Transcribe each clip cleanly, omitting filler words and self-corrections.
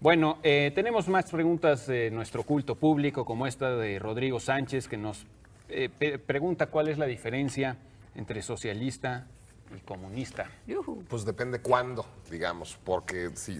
Bueno, tenemos más preguntas de nuestro culto público, como esta de Rodrigo Sánchez, que nos pregunta cuál es la diferencia entre socialista y comunista. Pues depende cuándo, digamos, porque si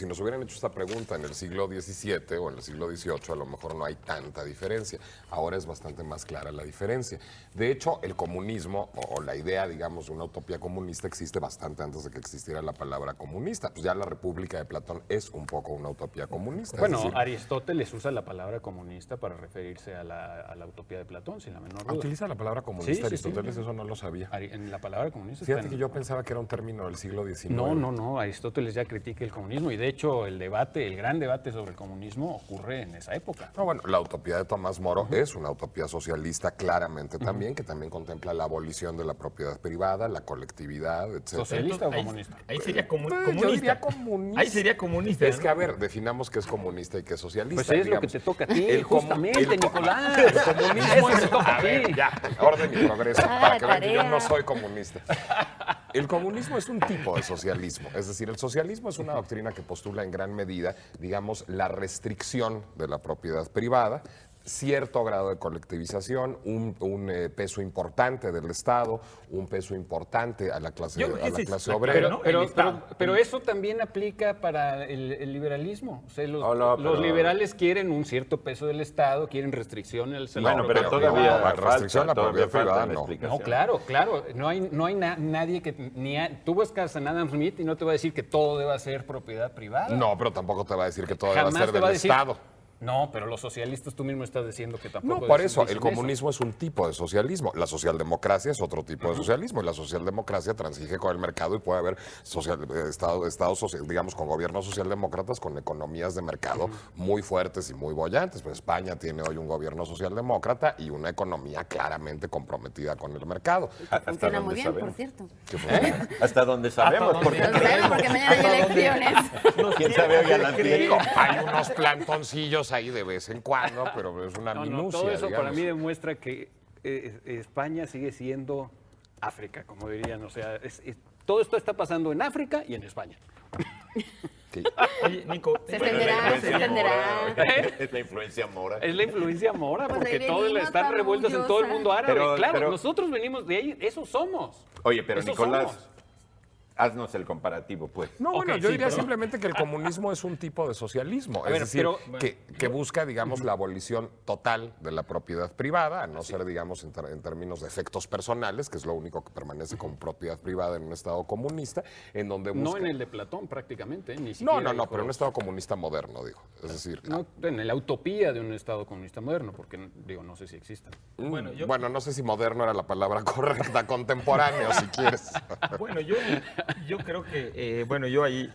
nos hubieran hecho esta pregunta en el siglo XVII o en el siglo XVIII, a lo mejor no hay tanta diferencia. Ahora es bastante más clara la diferencia. De hecho, el comunismo o la idea, digamos, de una utopía comunista existe bastante antes de que existiera la palabra comunista. Pues ya la República de Platón es un poco una utopía comunista. Bueno, es decir, Aristóteles usa la palabra comunista para referirse a la utopía de Platón, sin la menor duda. ¿utiliza la palabra comunista Sí, Aristóteles? sí. Eso no lo sabía. En la palabra comunista Fíjate que yo pensaba que era un término del siglo XIX. No, Aristóteles ya critica el comunismo y de hecho el gran debate sobre el comunismo ocurre en esa época. No, bueno, la utopía de Tomás Moro es una utopía socialista claramente también, que también contempla la abolición de la propiedad privada, la colectividad, etc. ¿Socialista o comunista? Ahí sería Yo comunista. diría comunista. Ahí sería comunista. Es que, a ver, definamos qué es comunista y qué es socialista. Pues es digamos. lo que te toca a ti, El justamente, Nicolás. El comunismo Eso te toca a ti. Ya, orden y progreso, para que vean que yo tarea. no soy comunista. El comunismo es un tipo de socialismo, es decir, el socialismo es una doctrina que postula en gran medida, digamos, la restricción de la propiedad privada, cierto grado de colectivización, un peso importante del Estado, un peso importante a la clase, Yo creo que esa es clase la obrera. clave, ¿no? El Estado. Pero eso también aplica para el liberalismo. O sea, No, los liberales quieren un cierto peso del Estado, quieren restricciones. Bueno, pero pero todavía no, la restricción a la todavía propiedad privada, falta la no. explicación. No, claro. No hay nadie que... Tú buscas a Adam Smith y no te va a decir que todo deba ser propiedad privada. No, pero tampoco te va a decir que todo debe Jamás ser te del va a decir... Estado. No, pero los socialistas tú mismo estás diciendo que tampoco... No, por eso, dicen el comunismo es un tipo de socialismo. La socialdemocracia es otro tipo de socialismo. Y la socialdemocracia transige con el mercado y puede haber estados social, digamos, con gobiernos socialdemócratas con economías de mercado muy fuertes y muy bollantes. Pues España tiene hoy un gobierno socialdemócrata y una economía claramente comprometida con el mercado. Funciona muy donde bien, sabemos. por cierto. Hasta donde sabemos, porque Lo sabemos porque mañana hay elecciones. quién sabe hoy a la Digo, hay unos plantoncillos ahí de vez en cuando, pero es una No, minucia. todo eso para digamos. mí demuestra que España sigue siendo África, como dirían. O sea, todo esto está pasando en África y en España. Sí. Oye, Nico, Se entenderá, se entenderá. Es la influencia mora. Es la influencia mora, Pues porque ahí todos venimos, están revueltos en todo el mundo árabe. Pero- claro, pero- nosotros venimos de ahí, eso somos. Oye, pero Eso Nicolás, somos. haznos el comparativo, pues. No, bueno, Ok, yo sí, diría perdón. simplemente que el comunismo es un tipo de socialismo. A Es ver, decir, pero- que busca, digamos, la abolición total de la propiedad privada, a no ser, digamos, en términos de efectos personales, que es lo único que permanece como propiedad privada en un Estado comunista, en donde busca... No en el de Platón prácticamente, ni siquiera. No, dijo- pero en un Estado comunista moderno, digo. Es decir, No, en la utopía de un Estado comunista moderno, porque digo, no sé si existen. Bueno, yo- bueno, no sé si moderno era la palabra correcta, contemporáneo, si quieres. Bueno, yo creo que, bueno, yo ahí,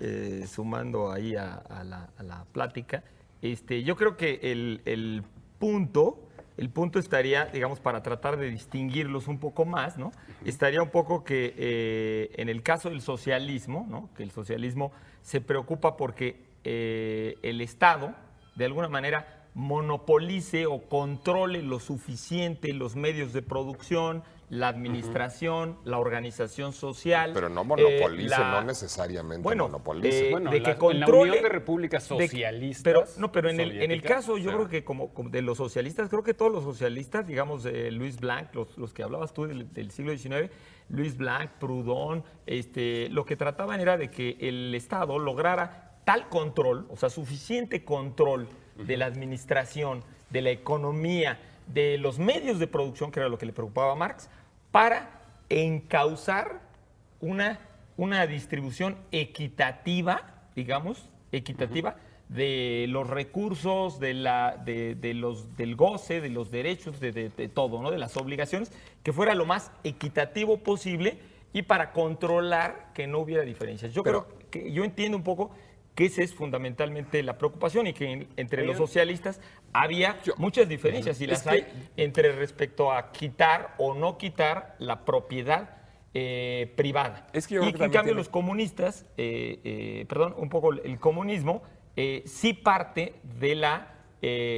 sumando ahí a la plática, yo creo que el punto estaría, digamos, para tratar de distinguirlos un poco más, ¿no? Estaría un poco que en el caso del socialismo, ¿no? Que el socialismo se preocupa porque el Estado, de alguna manera, monopolice o controle lo suficiente los medios de producción, la administración, la organización social. Pero no monopolice, la- no necesariamente Bueno, monopolice. Bueno, de que en la controle Unión de Repúblicas de- Socialistas pero en el soviéticas, caso yo creo que como de los socialistas, creo que todos los socialistas, digamos, Luis Blanc, los que hablabas tú del siglo XIX, Luis Blanc, Proudhon, lo que trataban era de que el Estado lograra tal control, o sea, suficiente control de la administración, de la economía, de los medios de producción, que era lo que le preocupaba a Marx, para encauzar una distribución equitativa, digamos, de los recursos, del goce, de los derechos, de todo, ¿no? De las obligaciones, que fuera lo más equitativo posible y para controlar que no hubiera diferencias. Yo entiendo un poco que esa es fundamentalmente la preocupación y que entre los socialistas había muchas diferencias y las hay entre respecto a quitar o no quitar la propiedad privada. Es que yo creo que en también cambio tiene- los comunistas, un poco el comunismo sí parte de la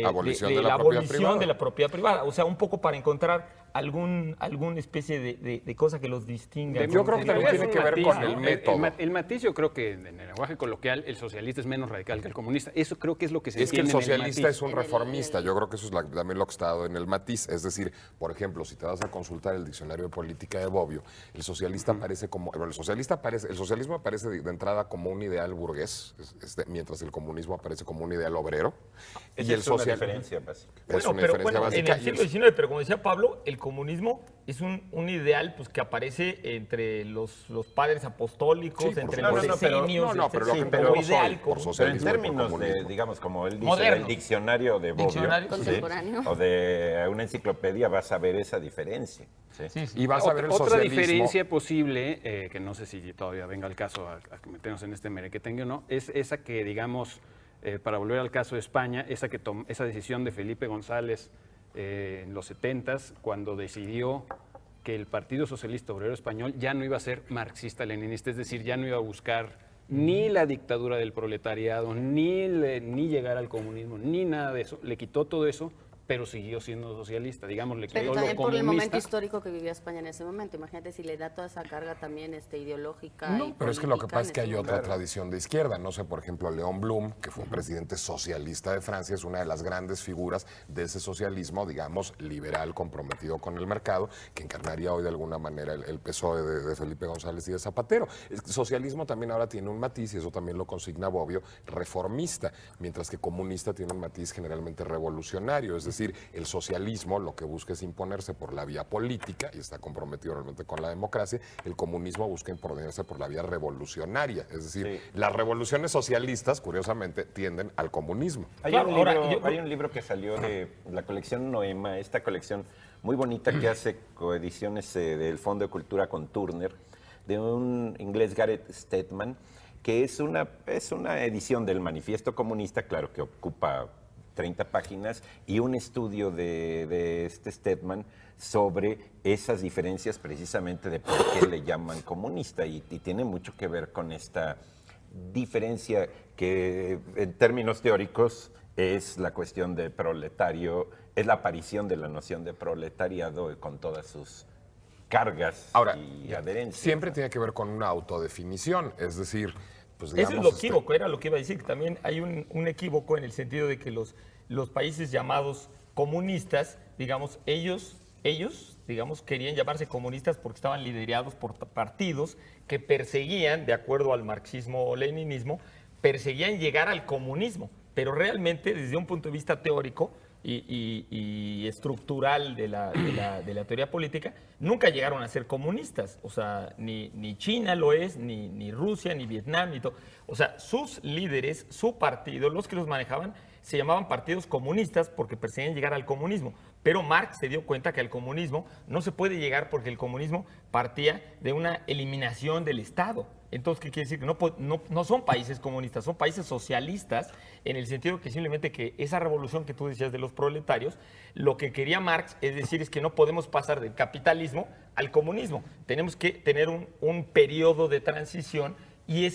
Abolición de de la la propiedad abolición privada. de la propiedad privada, o sea, un poco para encontrar alguna especie de cosa que los distinga. Yo creo que también Es tiene un que ver matiz, con el ¿no? método. El matiz, yo creo que en el lenguaje coloquial el socialista es menos radical que el comunista. Eso creo que es lo que se Es que el entiende en socialista matiz. es un reformista. Yo creo que eso es también lo que está dado en el matiz. Es decir, por ejemplo, si te vas a consultar el diccionario de política de Bobbio, el socialista aparece como. Bueno, el socialismo aparece de entrada como un ideal burgués, mientras el comunismo aparece como un ideal obrero. Esa es una diferencia básica. Es una pero diferencia en básica. el siglo XIX, pero como decía Pablo, el comunismo es un ideal pues, que aparece entre los padres apostólicos, Sí, por entre supuesto. los pero- decenios, no, pero lo que etcétera, entendemos como ideal, hoy por como- Pero en socialismo y por términos de, comunismo. digamos, como él dice, Moderno. del diccionario de Bobbio, Diccionario. Contemporáneo. o de una enciclopedia, vas a ver esa diferencia. ¿sí? Sí, sí. Y vas a ver el Otra socialismo. diferencia posible, que no sé si todavía venga el caso a que metemos en este merequetengue o no, es esa que, digamos, para volver al caso de España, esa decisión de Felipe González en los 70s, cuando decidió que el Partido Socialista Obrero Español ya no iba a ser marxista-leninista, es decir, ya no iba a buscar ni la dictadura del proletariado, ni llegar al comunismo, ni nada de eso. Le quitó todo eso, pero siguió siendo socialista, digamos, le quitó Pero lo también por el momento comunista. histórico que vivía España en ese momento. Imagínate si le da toda esa carga también ideológica. y Pero es que lo que política pasa es en que hay ese otra momento. tradición de izquierda. No sé, por ejemplo, León Blum, que fue un presidente socialista de Francia, es una de las grandes figuras de ese socialismo, digamos, liberal, comprometido con el mercado, que encarnaría hoy de alguna manera el PSOE de Felipe González y de Zapatero. El socialismo también ahora tiene un matiz, y eso también lo consigna Bobbio, reformista, mientras que comunista tiene un matiz generalmente revolucionario. Es decir, el socialismo lo que busca es imponerse por la vía política y está comprometido realmente con la democracia. El comunismo busca imponerse por la vía revolucionaria. Es decir, Sí. las revoluciones socialistas, curiosamente, tienden al comunismo. Hay, Claro, un ahora, libro, hay un libro que salió de la colección Noema, esta colección muy bonita que hace coediciones del Fondo de Cultura con Turner, de un inglés, Gareth Stedman, que es una edición del Manifiesto Comunista, claro, que ocupa 30 páginas, y un estudio de este Stedman sobre esas diferencias precisamente de por qué le llaman comunista, y tiene mucho que ver con esta diferencia que en términos teóricos es la cuestión de proletario, es la aparición de la noción de proletariado con todas sus cargas Ahora, y adherencias. siempre tiene que ver con una autodefinición. Es decir, pues Eso digamos... es lo equívoco, era lo que iba a decir, que también hay un equívoco en el sentido de que los países llamados comunistas, digamos, ellos, digamos, querían llamarse comunistas porque estaban liderados por partidos que perseguían, de acuerdo al marxismo o leninismo, perseguían llegar al comunismo, pero realmente desde un punto de vista teórico y estructural de la teoría política, nunca llegaron a ser comunistas. O sea, ni China lo es, ni Rusia, ni Vietnam, ni todo. O sea, sus líderes, su partido, los que los manejaban, se llamaban partidos comunistas porque perseguían llegar al comunismo. Pero Marx se dio cuenta que al comunismo no se puede llegar porque el comunismo partía de una eliminación del Estado. Entonces, ¿qué quiere decir? Que no son países comunistas, son países socialistas, en el sentido que simplemente que esa revolución que tú decías de los proletarios, lo que quería Marx es decir es que no podemos pasar del capitalismo al comunismo. Tenemos que tener un periodo de transición y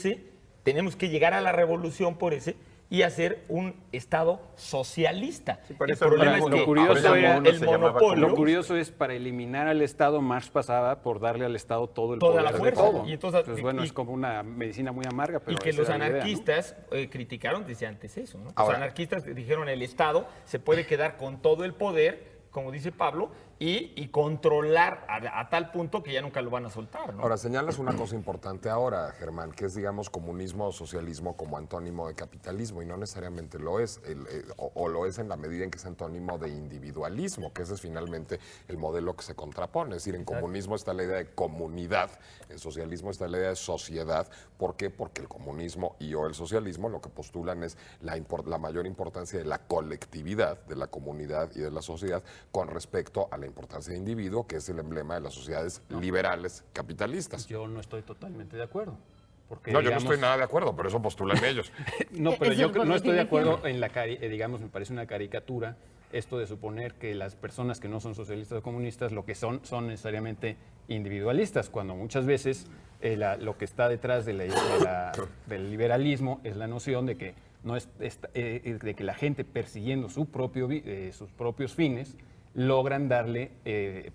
tenemos que llegar a la revolución por ese y hacer un Estado socialista. por El eso problema lo es que curioso era- el monopolio... Lo curioso es, para eliminar al Estado, Marx pasaba por darle al Estado todo el Toda poder la de fuerza. todo. Y entonces, bueno, y- es como una medicina muy amarga, pero Y que esa los era la idea, ¿no? anarquistas criticaron desde antes eso, ¿no? Ahora- Los anarquistas dijeron el Estado se puede quedar con todo el poder, como dice Pablo, y controlar a tal punto que ya nunca lo van a soltar, ¿no? Ahora, señalas una cosa importante ahora, Germán, que es, digamos, comunismo o socialismo como antónimo de capitalismo, y no necesariamente lo es, o lo es en la medida en que es antónimo de individualismo, que ese es finalmente el modelo que se contrapone. Es decir, en comunismo está la idea de comunidad, en socialismo está la idea de sociedad. ¿Por qué? Porque el comunismo o el socialismo lo que postulan es la mayor importancia de la colectividad, de la comunidad y de la sociedad con respecto a la importancia del individuo, que es el emblema de las sociedades liberales capitalistas. Yo no estoy totalmente de acuerdo. Porque, No, yo no digamos, estoy nada de acuerdo, pero eso postulan ellos. No, pero Eso yo es por no lo estoy que de dijeron. acuerdo en digamos, me parece una caricatura esto de suponer que las personas que no son socialistas o comunistas lo que son necesariamente individualistas, cuando muchas veces lo que está detrás del liberalismo es la noción de que, de que la gente persiguiendo sus propios fines logran darle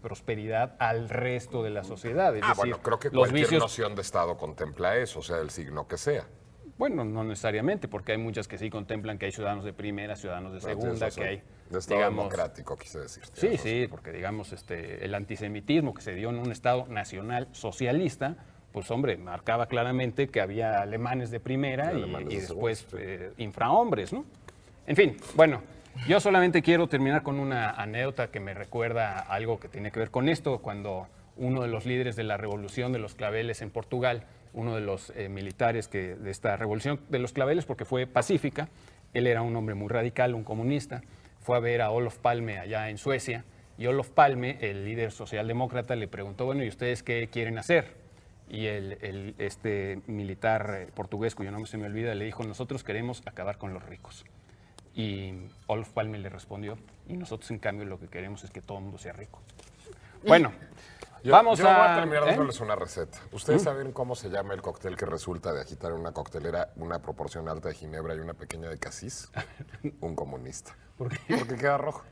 prosperidad al resto de la sociedad. Es decir, Bueno, creo que los cualquier vicios, noción de Estado contempla eso, sea del signo que sea. bueno, no necesariamente, porque hay muchas que sí contemplan que hay ciudadanos de primera, ciudadanos de segunda, que hay, De Estado digamos, democrático, quise decir. sí, sí, porque digamos el antisemitismo que se dio en un Estado nacional socialista, pues hombre, marcaba claramente que había alemanes de primera Y y, alemanes de después segunda, infrahombres, ¿no? En fin, bueno, yo solamente quiero terminar con una anécdota que me recuerda algo que tiene que ver con esto, cuando uno de los líderes de la revolución de los claveles en Portugal, uno de los militares de esta revolución de los claveles, porque fue pacífica, él era un hombre muy radical, un comunista, fue a ver a Olof Palme allá en Suecia, y Olof Palme, el líder socialdemócrata, le preguntó, bueno, ¿y ustedes qué quieren hacer? Y este militar portugués, cuyo nombre se me olvida, le dijo, nosotros queremos acabar con los ricos. Y Olof Palme le respondió, y nosotros en cambio lo que queremos es que todo el mundo sea rico. Bueno, vamos yo voy a... a terminar ¿eh? dándoles una receta. ¿Ustedes saben cómo se llama el cóctel que resulta de agitar en una coctelera una proporción alta de ginebra y una pequeña de casis? Un comunista. ¿Por qué? Porque queda rojo.